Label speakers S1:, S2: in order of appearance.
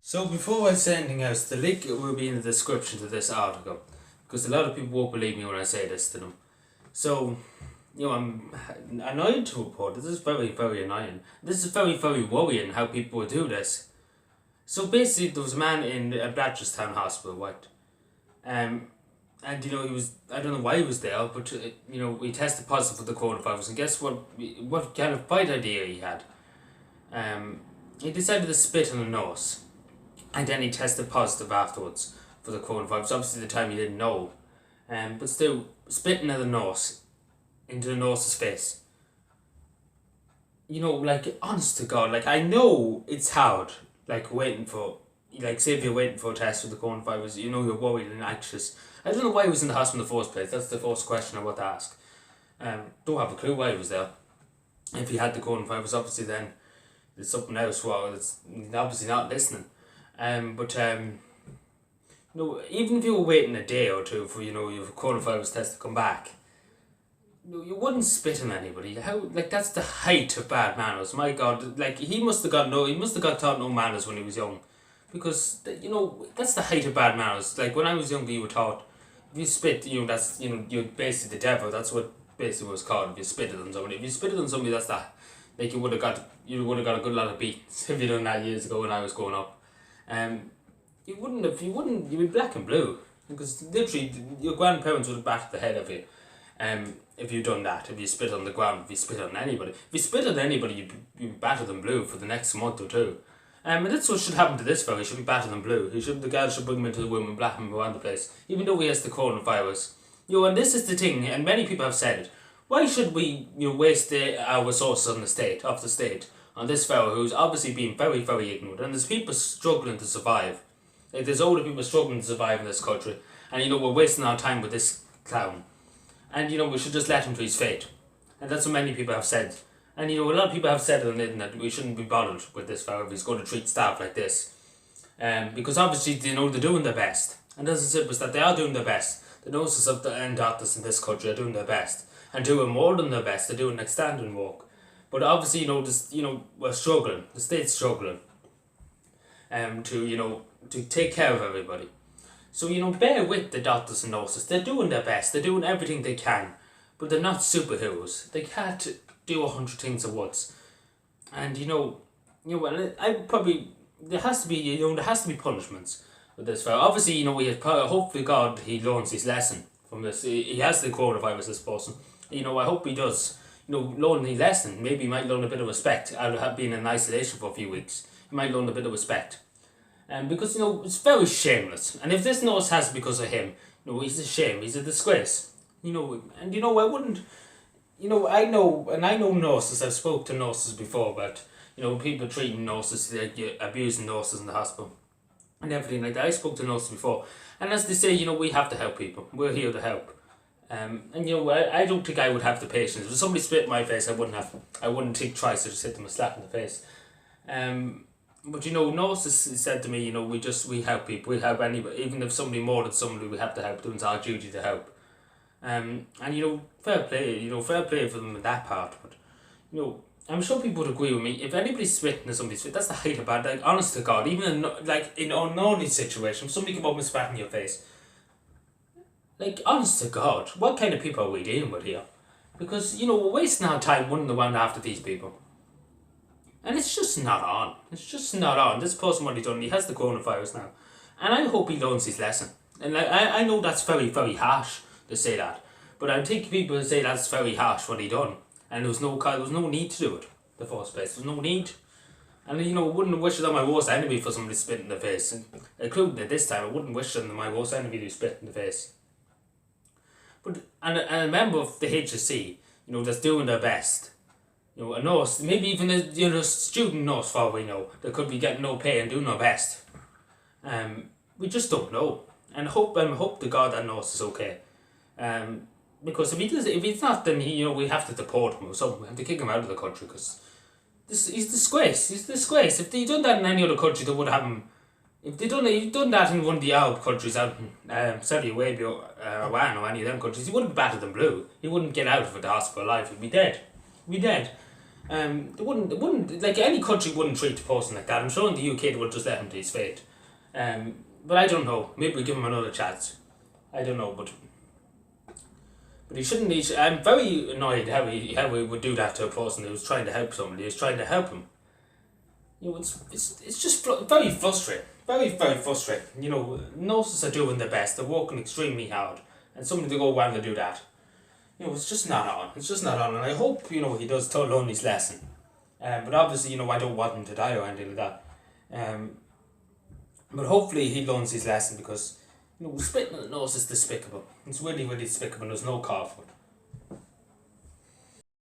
S1: So before I say anything else, the link will be in the description to this article, because a lot of people won't believe me when I say this to them. So, I'm annoyed to report. This is very, very annoying. This is very, very worrying how people do this. So basically, there was a man in a Blatcherstown hospital, right? And he was, I don't know why he was there, but he tested positive for the coronavirus, and guess what kind of bright idea he had? He decided to spit on a nurse. And then he tested positive afterwards for the coronavirus. Obviously, at the time he didn't know. But still, spitting at the nurse, into the nurse's face. Honest to God, I know it's hard, say if you're waiting for a test for the coronavirus, you're worried and anxious. I don't know why he was in the hospital in the first place. That's the first question I want to ask. Don't have a clue why he was there. If he had the coronavirus, obviously then there's something else wrong. It's obviously not listening. Even if you were waiting a day or two for your coronavirus test to come back, you wouldn't spit on anybody. That's the height of bad manners. My God, he must have got taught no manners when he was young, because that's the height of bad manners. When I was younger, you were taught if you spit, that's you're basically the devil. That's what basically was called. If you spitted on somebody, that's that. You would have got a good lot of beats if you done that years ago when I was growing up. You'd be black and blue, because literally your grandparents would have battered the head of you if you'd done that, if you spit on the ground, if you spit on anybody. If you spit on anybody, you'd be battered and blue for the next month or two. And that's what should happen to this fellow. He should be battered and blue. The guards should bring him into the room and black him around the place, even though he has the coronavirus. And this is the thing, and many people have said it. Why should we waste our resources on the state, on this fellow who's obviously being very, very ignorant, and there's people struggling to survive. There's older people struggling to survive in this country, and we're wasting our time with this clown. And we should just let him to his fate. And that's what many people have said. And a lot of people have said on the internet we shouldn't be bothered with this fellow if he's going to treat staff like this. Because obviously they're doing their best. And as I said, was that they are doing their best. The nurses and doctors in this country are doing their best, and doing more than their best. They're doing outstanding work. But obviously, we're struggling. The state's struggling. To take care of everybody. So bear with the doctors and nurses. They're doing their best. They're doing everything they can, but they're not superheroes. They can't do 100 things at once. And there has to be punishments with this fellow. Obviously, hopefully God he learns his lesson from this. He has the coronavirus. This person. I hope he does. Learn his lesson. Maybe he might learn a bit of respect out of being in isolation for a few weeks. He might learn a bit of respect. Because, it's very shameless. And if this nurse has because of him, he's a shame. He's a disgrace. I wouldn't, I know nurses. I've spoke to nurses before about, people treating nurses, abusing nurses in the hospital and everything like that. I spoke to nurses before. And as they say, we have to help people. We're here to help. I don't think I would have the patience. If somebody spit in my face, I wouldn't think twice to just hit them a slap in the face. But nurses said to me, we help people. We help anybody, even if somebody murdered somebody, we have to help them. It's our duty to help. And fair play for them in that part. But I'm sure people would agree with me. If anybody's spitting in somebody's face, that's the height of bad. Honest to God, even in an ordinary situation, if somebody come up and spat in your face. Honest to God, what kind of people are we dealing with here? Because, we're wasting our time running around after these people. And it's just not on. This person, what he done, he has the coronavirus now. And I hope he learns his lesson. And I know that's very, very harsh to say that. But I think people say that's very harsh what he done. And there was no need to do it in the first place. There was no need. And I wouldn't wish it on my worst enemy for somebody to spit in the face. And including at this time, I wouldn't wish it on my worst enemy to spit in the face. But and a member of the HSC, that's doing their best. A nurse, maybe even a student nurse, for all we know, that could be getting no pay and doing their best. We just don't know. And hope to God that nurse is okay. Because if he's not, then we have to deport him or something. We have to kick him out of the country, because he's disgraced. He's disgraced. If they'd done that in any other country, they would have him. If they'd done that in one of the Arab countries out in Saudi Arabia, Iran, or any of them countries, he wouldn't be battered and blue. He wouldn't get out of the hospital alive. He'd be dead. They wouldn't, like any country wouldn't treat a person like that. I'm sure in the UK they would just let him to his fate. But I don't know. Maybe we give him another chance. I don't know, but he shouldn't. I'm very annoyed how he would do that to a person who was trying to help somebody. He was trying to help him. It's just very frustrating. Very, very frustrating. Nurses are doing their best. They're working extremely hard, and somebody to go around and do that. It's just not on. It's just not on, and I hope he does learn his lesson. But obviously, I don't want him to die or anything like that. But hopefully he learns his lesson, because spitting at the nose is despicable. It's really, really despicable. There's no call for it.